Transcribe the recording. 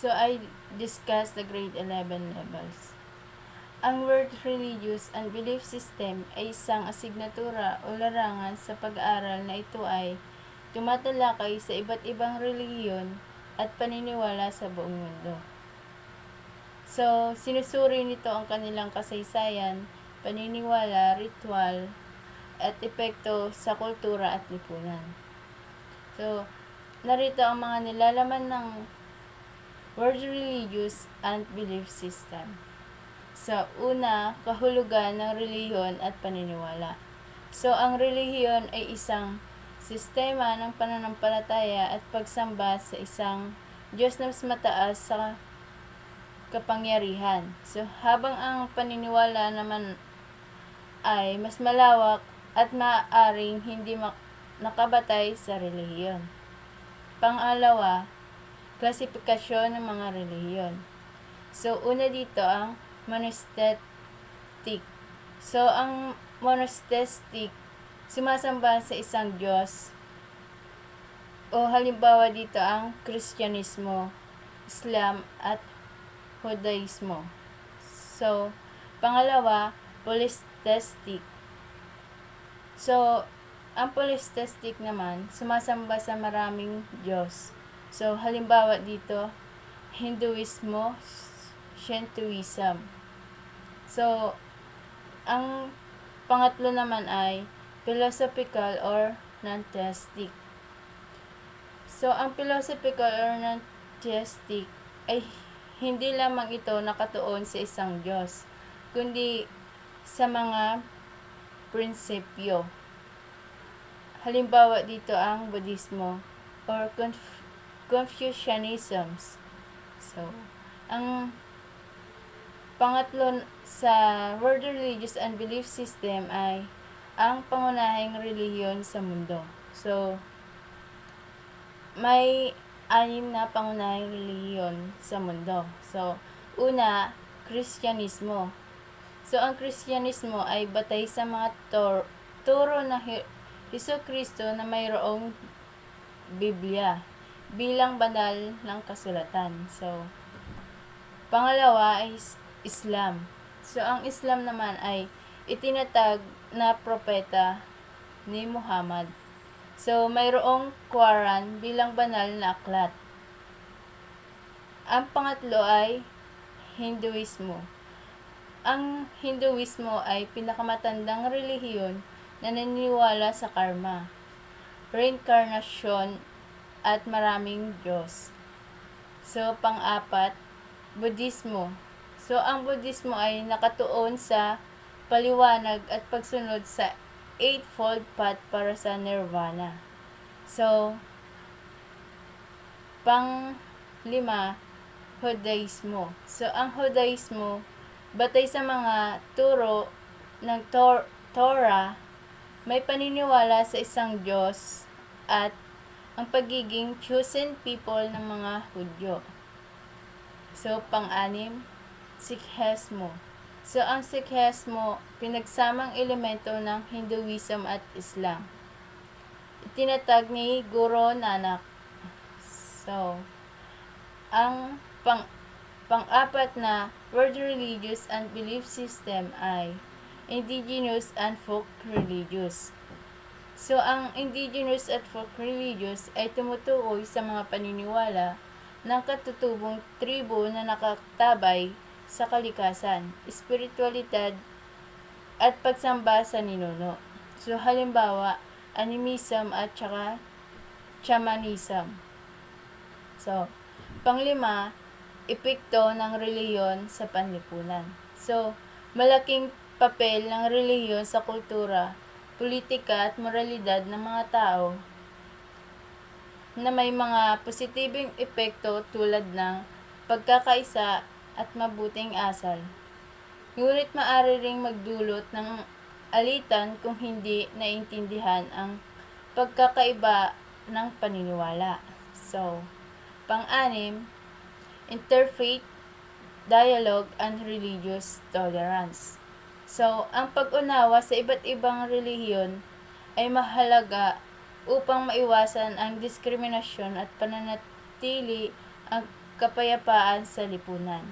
So, I discuss the grade 11 levels. Ang word religious and belief system ay isang asignatura o larangan sa pag-aaral na ito ay tumatalakay sa iba't ibang relihiyon at paniniwala sa buong mundo. So, sinusuri nito ang kanilang kasaysayan, paniniwala, ritual, at epekto sa kultura at lipunan. So, narito ang mga nilalaman ng word religious and belief system. Sa una, kahulugan ng relihiyon at paniniwala. So, ang relihiyon ay isang sistema ng pananampalataya at pagsamba sa isang Diyos na mas mataas sa kapangyarihan. So, habang ang paniniwala naman ay mas malawak at maaaring hindi nakabatay sa relihiyon. Pangalawa, klasifikasyon ng mga relihiyon. So, una dito ang monotheistic. So, ang monotheistic, sumasamba sa isang Diyos. O halimbawa dito ang Kristyanismo, Islam, at Judaismo. So, pangalawa, polytheistic. So, ang polytheistic naman, sumasamba sa maraming Diyos. So, halimbawa dito, Hinduismo, Shintoism. So, ang pangatlo naman ay philosophical or non-theistic. So, ang philosophical or non-theistic ay hindi lamang ito nakatuon sa isang Diyos, kundi sa mga prinsipyo. Halimbawa dito ang Buddhismo or Confucianism. So, ang pangatlo sa world religious and belief system ay ang pangunahing relihiyon sa mundo. So, may 6 na pangunahing relihiyon sa mundo. So, una, Kristyanismo. So, ang Kristyanismo ay batay sa mga turo ng Jesucristo na mayroong Biblia bilang banal ng kasulatan. So, pangalawa ay Islam. So, ang Islam naman ay itinatag na propeta ni Muhammad. So, mayroong Quran bilang banal na aklat. Ang pangatlo ay Hinduismo. Ang Hinduismo ay pinakamatandang relihiyon na naniniwala sa karma, reincarnation, at maraming Diyos. So, pang-apat, Buddhismo. So, ang Buddhismo ay nakatuon sa paliwanag at pagsunod sa Eightfold Path para sa Nirvana. So, pang-lima, Judaismo. So, ang Judaismo, batay sa mga turo ng Torah, may paniniwala sa isang Diyos at ang pagiging chosen people ng mga Hudyo. So, pang-anim, Sikhismo. So, ang Sikhismo, pinagsamang elemento ng Hinduism at Islam. Itinatag ni Guru Nanak. So, ang pang-apat na world religious and belief system ay indigenous and folk religious. So, ang indigenous at folk religious ay tumutukoy sa mga paniniwala ng katutubong tribo na nakatabay sa kalikasan, espiritualidad, at pagsamba sa ninuno. So, halimbawa, animism at saka shamanism. So, panglima, epekto ng relihiyon sa panlipunan. So, malaking papel ng relihiyon sa kultura, politika at moralidad ng mga tao na may mga positibong epekto tulad ng pagkakaisa at mabuting asal. Ngunit maaari ring magdulot ng alitan kung hindi naintindihan ang pagkakaiba ng paniniwala. So, pang-anim, interfaith dialogue and religious tolerance. So, ang pag-unawa sa iba't ibang relihiyon ay mahalaga upang maiwasan ang diskriminasyon at pananatili ang kapayapaan sa lipunan.